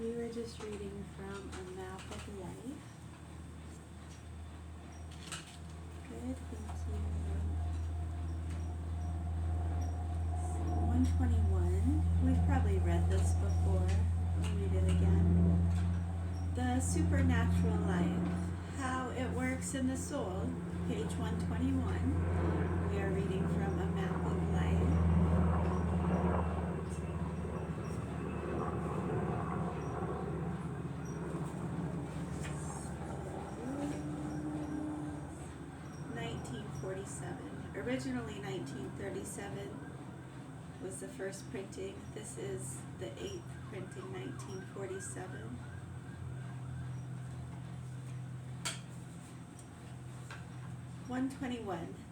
We were just reading from A Map of Life. Good, thank you. 121. We've probably read this before. I'll read it again. The supernatural life, how it works in the soul, page 121. We are reading from A Map of Life. 1947. Originally 1937 was the first printing. This is the 8th printing, 1947.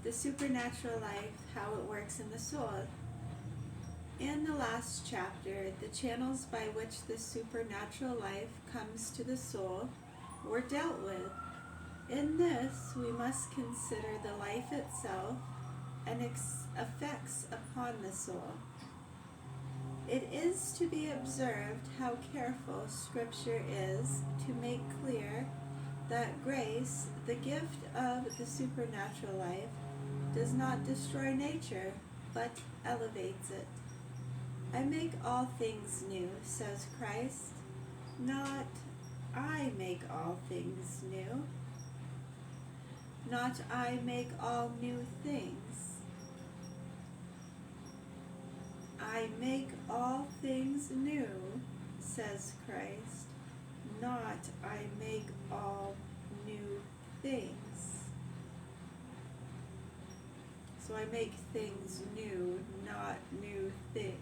The supernatural life, how it works in the soul. In the last chapter, the channels by which the supernatural life comes to the soul were dealt with. In this, we must consider the life itself and its effects upon the soul. It is to be observed how careful Scripture is to make clear that grace, the gift of the supernatural life, does not destroy nature, but elevates it. I make all things new, says Christ, not I make all things new. Not I make all new things. I make all things new, says Christ, not I make all new things. So I make things new, not new things.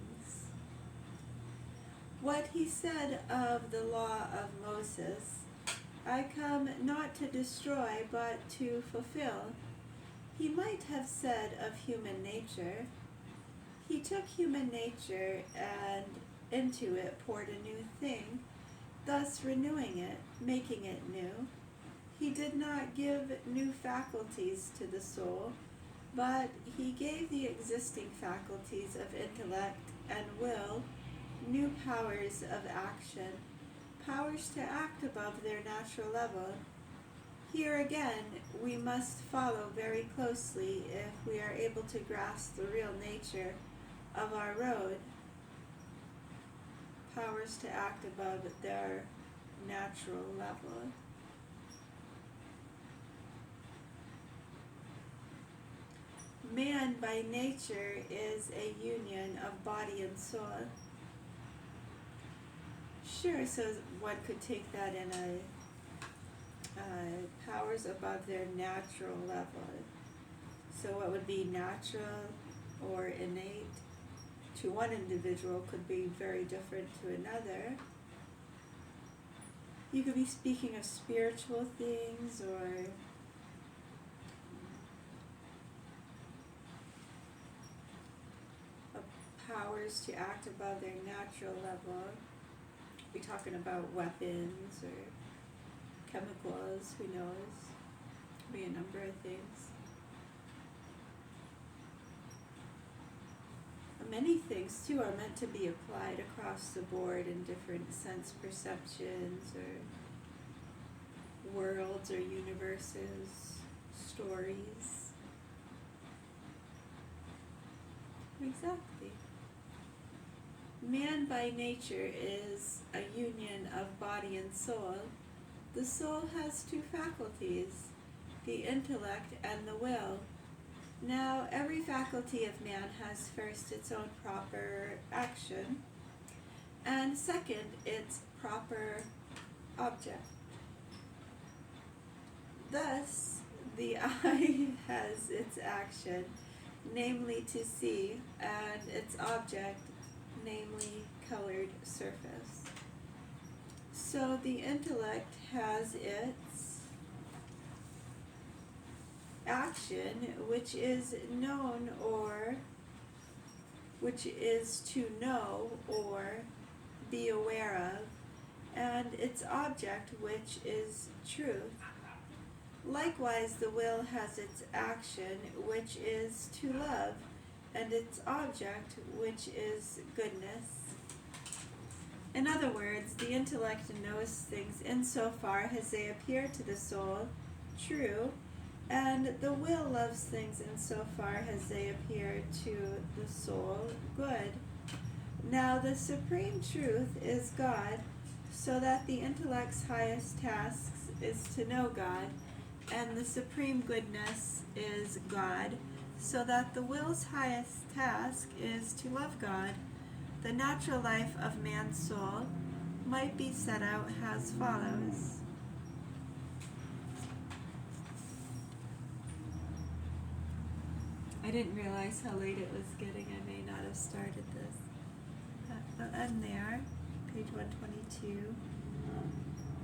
What he said of the law of Moses, I come not to destroy, but to fulfill, he might have said of human nature. He took human nature and into it poured a new thing, thus renewing it, making it new. He did not give new faculties to the soul, but he gave the existing faculties of intellect and will new powers of action, powers to act above their natural level. Here again, we must follow very closely if we are able to grasp the real nature of our road. Powers to act above their natural level. Man by nature is a union of body and soul. Sure, so one could take that in a powers above their natural level. So what would be natural or innate to one individual could be very different to another. You could be speaking of spiritual things or powers to act above their natural level. Be talking about weapons or chemicals, who knows? Be a number of things. Many things too are meant to be applied across the board in different sense perceptions or worlds or universes, stories. Exactly. Man by nature is a union of body and soul. The soul has two faculties, the intellect and the will. Now, every faculty of man has first its own proper action, and second, its proper object. Thus, the eye has its action, namely to see, and its object, namely colored surface. So the intellect has its action, which is known or which is to know or be aware of, and its object, which is truth. Likewise, the will has its action, which is to love, and its object, which is goodness. In other words, the intellect knows things insofar as they appear to the soul true, and the will loves things insofar as they appear to the soul good. Now the supreme truth is God, so that the intellect's highest task is to know God, and the supreme goodness is God, so that the will's highest task is to love God. The natural life of man's soul might be set out as follows. I didn't realize how late it was getting. I may not have started this. But I'm there. Page 122,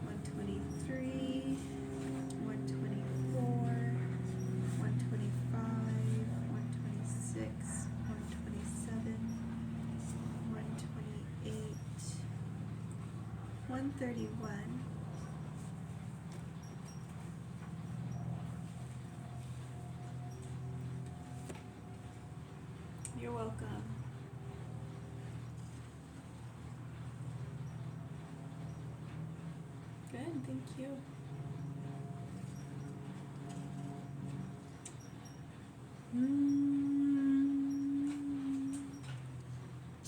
123, 124, 125, 126, 127, 128, 131. You're welcome. Good, thank you.